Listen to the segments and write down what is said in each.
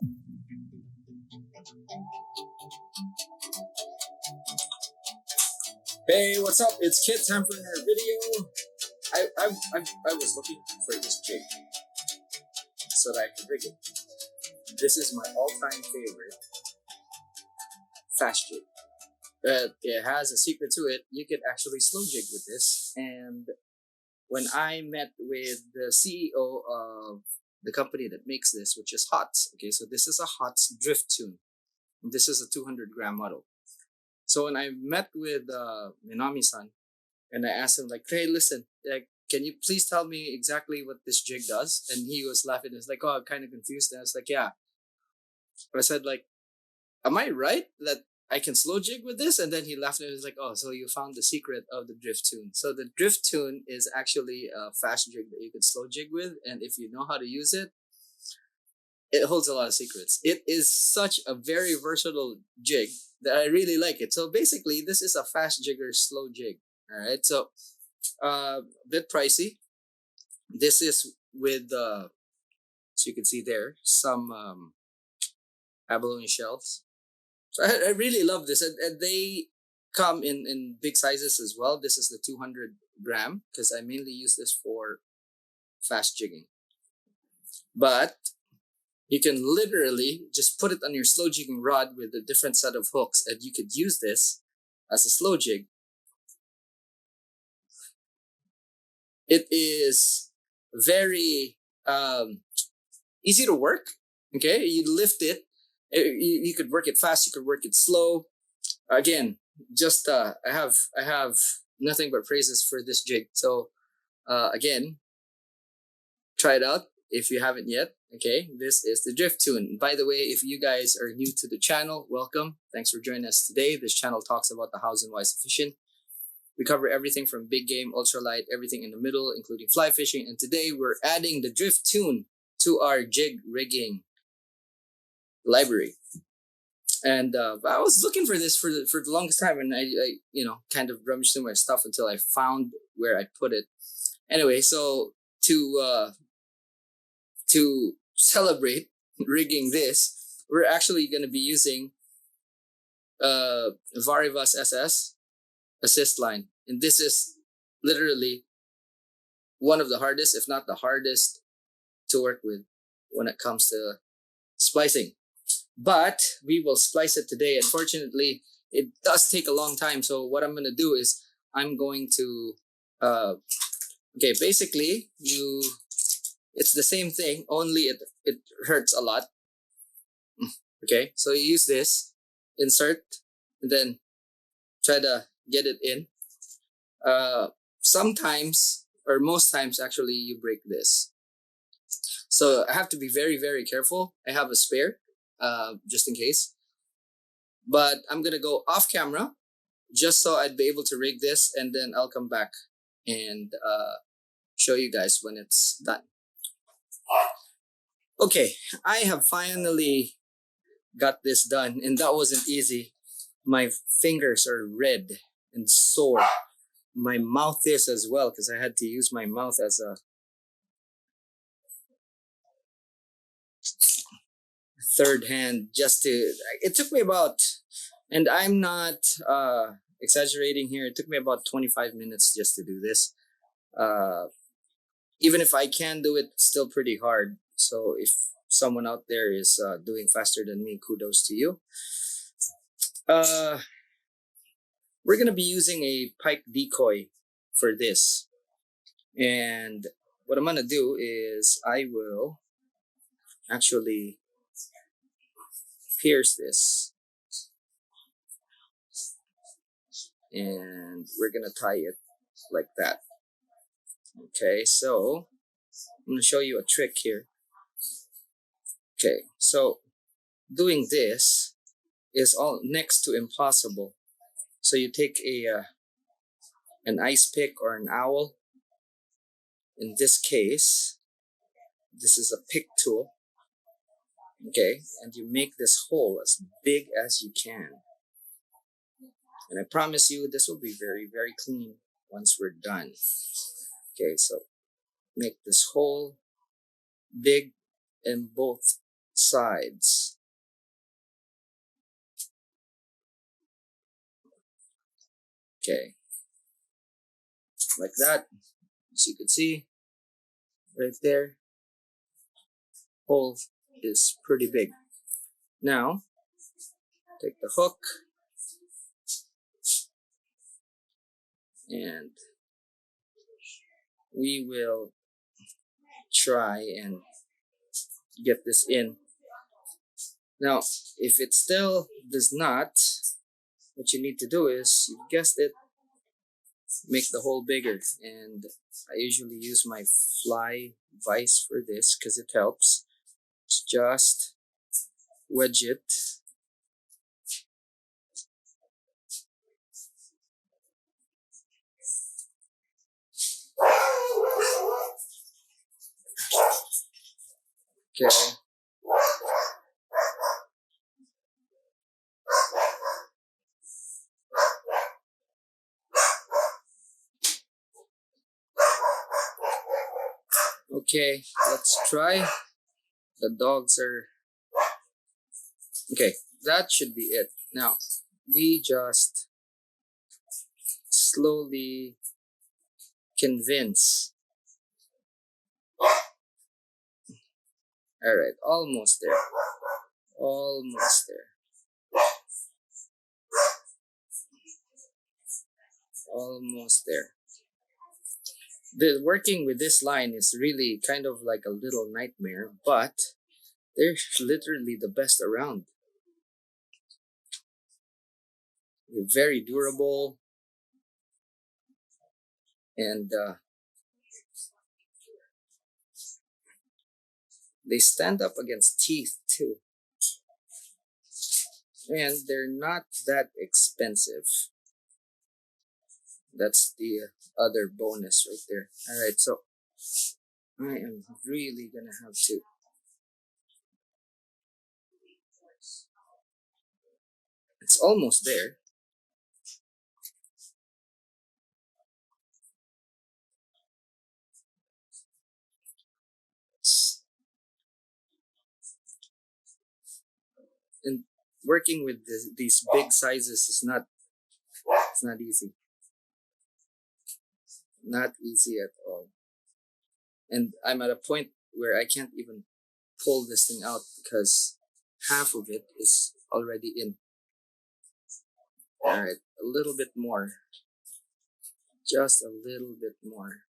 Hey, what's up? It's Kit. Time for another video. I was looking for this jig so that I could rig it. This is my all-time favorite fast jig. But it has a secret to it. You could actually slow jig with this. And when I met with the CEO of the company that makes this, which is HOTS. Okay, so this is a HOTS drift tune. This is a 200-gram model. So when I met with Minami-san, and I asked him like, "Hey, listen, like, can you please tell me exactly what this jig does?" And he was laughing. He was like, "Oh, I'm kind of confused." And I was like, "Yeah." I said like, "Am I right that I can slow jig with this?" And then he laughed and he was like, "Oh, so you found the secret of the drift tune." So the drift tune is actually a fast jig that you can slow jig with, and if you know how to use it, it holds a lot of secrets. It is such a very versatile jig that I really like it. So basically, this is a fast jigger slow jig. All right, so a bit pricey. This is with so you can see there some abalone shells. So I really love this, and they come in big sizes as well. This is the 200-gram because I mainly use this for fast jigging. But you can literally just put it on your slow jigging rod with a different set of hooks, and you could use this as a slow jig. It is very easy to work. Okay, you lift it. You could work it fast. You could work it slow. Again, just I have nothing but praises for this jig. So again, try it out if you haven't yet. Okay, this is the drift tune. By the way, if you guys are new to the channel, welcome. Thanks for joining us today. This channel talks about the hows and whys of fishing. We cover everything from big game, ultralight, everything in the middle, including fly fishing. And today we're adding the drift tune to our jig rigging library. And I was looking for this for the longest time, and I kind of rummaged through my stuff until I found where I put it. Anyway, so to celebrate rigging this, we're actually going to be using Varivas SS assist line, and this is literally one of the hardest, if not the hardest, to work with when it comes to splicing. But we will splice it today. Unfortunately, it does take a long time. So what I'm going to do is I'm going to, basically it's the same thing, only it hurts a lot. Okay, so you use this, insert, and then try to get it in. Sometimes, or most times actually, you break this. So I have to be very, very careful. I have a spare, just in case. But I'm going to go off camera just so I'd be able to rig this, and then I'll come back and show you guys when it's done. Okay, I have finally got this done, and that wasn't easy. My fingers are red and sore. My mouth is as well, because I had to use my mouth as a third hand just to, it took me about, and I'm not exaggerating here, it took me about 25 minutes just to do this. Even if I can do it, it's still pretty hard. So if someone out there is doing faster than me, kudos to you. We're going to be using a pike decoy for this. And what I'm going to do is I will actually pierce this. And we're going to tie it like that. Okay, so I'm going to show you a trick here. Okay, so doing this is all next to impossible. So you take an ice pick or an owl. In this case, this is a pick tool. Okay, and you make this hole as big as you can. And I promise you, this will be very, very clean once we're done. Okay, so make this hole big in both sides. Okay, like that. As you can see, right there, hole is pretty big. Now, take the hook and we will try and get this in. Now, if it still does not, what you need to do is, you guessed it, make the hole bigger. And I usually use my fly vise for this because it helps. Just wedge it. Okay. Okay, let's try. The dogs are... Okay, that should be it. Now, we just slowly convince. Alright, almost there. Almost there. Almost there. The working with this line is really kind of like a little nightmare, but they're literally the best around. They're very durable, and they stand up against teeth too. And they're not that expensive. That's the other bonus right there. Alright, so I am really gonna have to... It's almost there. And working with these big sizes is not... It's not easy. Not easy at all. And I'm at a point where I can't even pull this thing out because half of it is already in. Alright, a little bit more. Just a little bit more.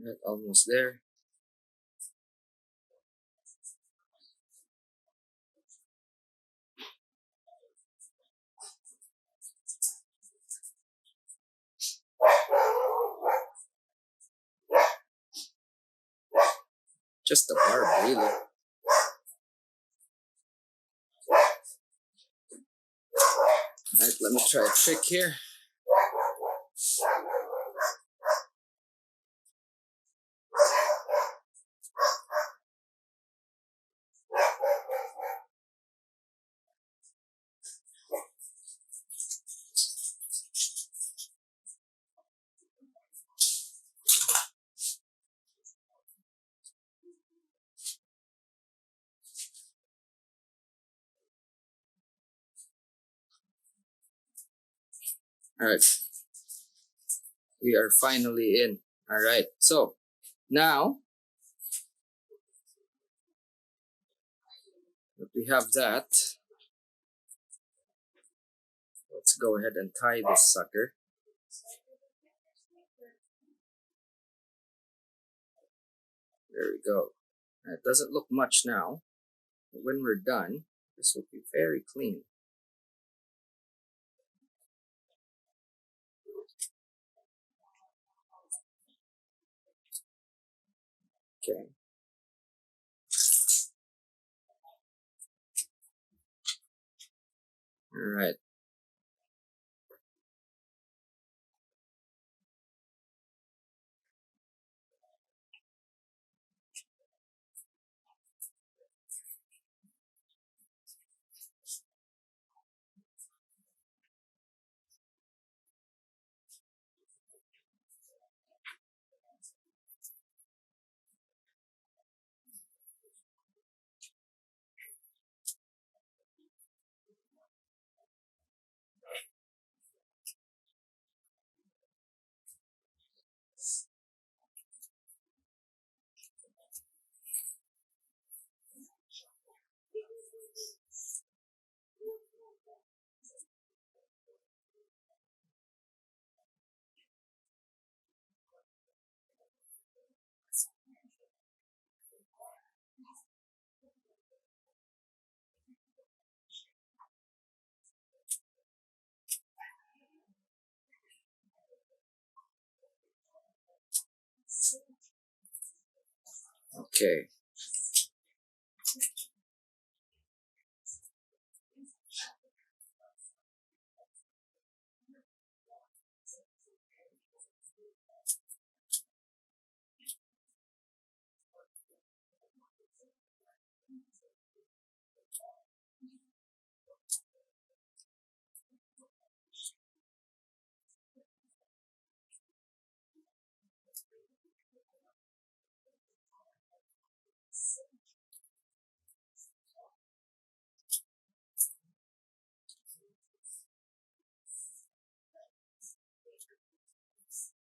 Right, almost there. Just the barb, really. Alright, let me try a trick here. Alright, we are finally in. Alright, so now that we have that, let's go ahead and tie this sucker. There we go. It doesn't look much now, but when we're done, this will be very clean. Okay. Alright. Okay.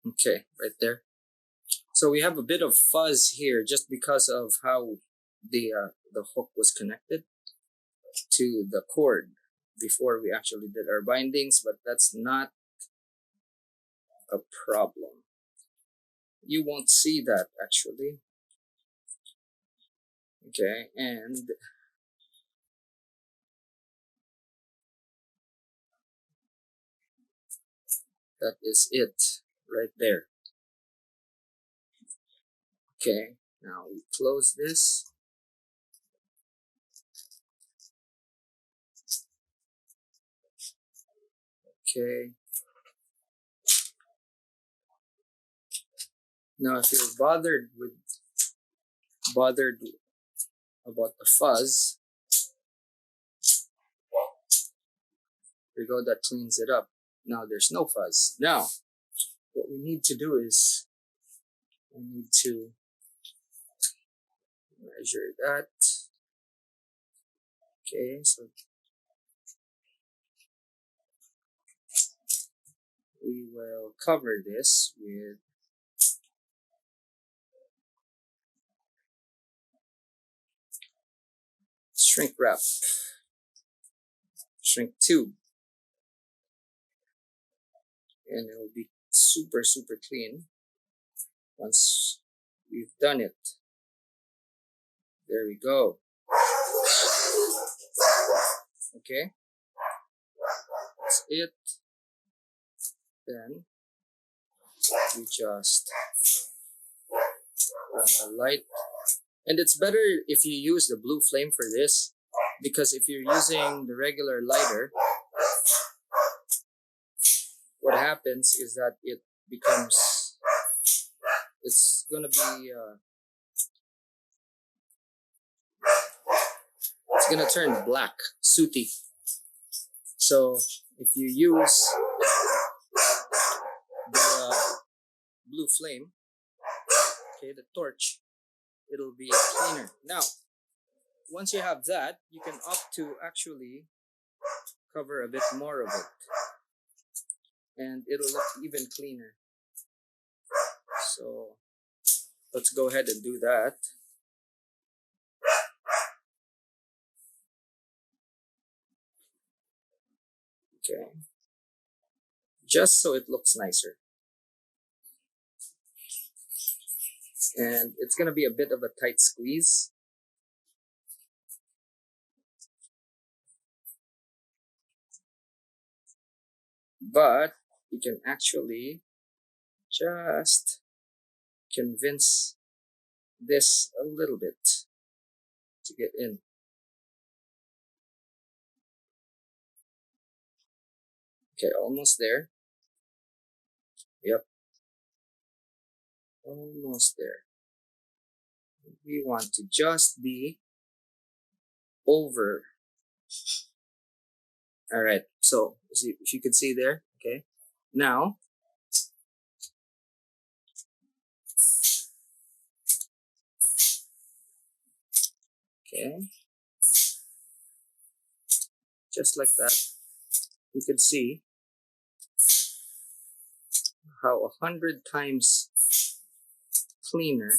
Okay, right there. So we have a bit of fuzz here just because of how the hook was connected to the cord before we actually did our bindings, but that's not a problem. You won't see that actually. Okay, and that is it right there. Okay, now we close this. Okay, now if you're bothered about the fuzz, we go that cleans it up. Now there's no fuzz. Now what we need to do is we need to measure that. Okay, so we will cover this with shrink wrap, shrink tube, and it will be super, super clean once we've done it. There we go. Okay, that's it. Then we just run the light. And it's better if you use the blue flame for this, because if you're using the regular lighter, what happens is that it becomes, it's gonna be, it's gonna turn black, sooty. So if you use the blue flame, okay, the torch, it'll be cleaner. Now, once you have that, you can opt to actually cover a bit more of it, and it'll look even cleaner. So let's go ahead and do that. Okay, just so it looks nicer. And it's gonna be a bit of a tight squeeze. But you can actually just convince this a little bit to get in. Okay, almost there. Yep, almost there. We want to just be over. All right, so if you can see there, okay. Now, okay, just like that, you can see how 100 times cleaner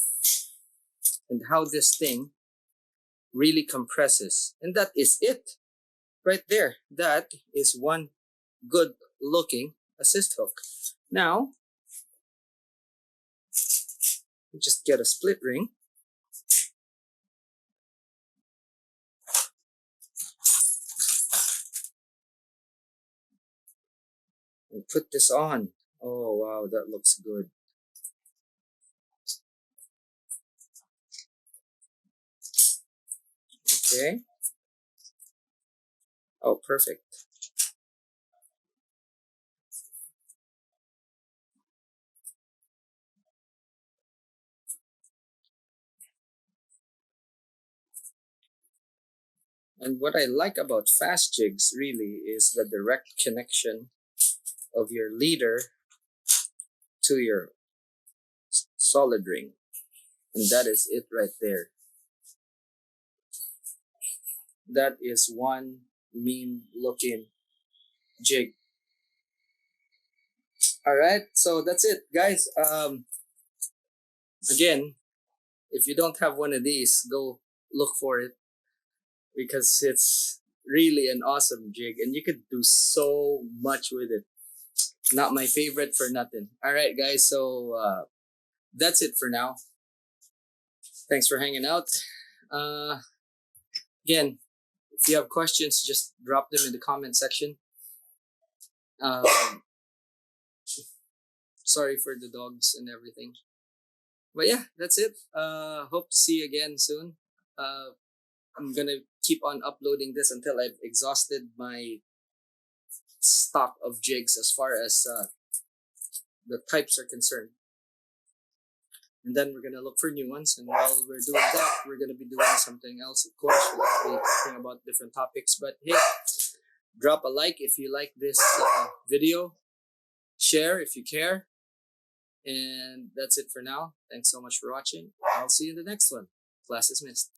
and how this thing really compresses. And that is it right there. That is one good looking assist hook. Now, we just get a split ring. And put this on. Oh wow, that looks good. Okay. Oh, perfect. And what I like about fast jigs really is the direct connection of your leader to your solid ring. And that is it right there. That is one mean looking jig. All right, so that's it, guys. Again, if you don't have one of these, go look for it because it's really an awesome jig and you could do so much with it. Not my favorite for nothing. All right, guys, so that's it for now. Thanks for hanging out. Uh, Again, if you have questions, just drop them in the comment section. Um, Sorry for the dogs and everything. But yeah, that's it. Hope to see you again soon. Uh, I'm gonna keep on uploading this until I've exhausted my stock of jigs as far as the types are concerned. And then we're gonna look for new ones. And while we're doing that, we're gonna be doing something else. Of course, we'll be talking about different topics. But hey, drop a like if you like this video. Share if you care. And that's it for now. Thanks so much for watching. I'll see you in the next one. Class dismissed.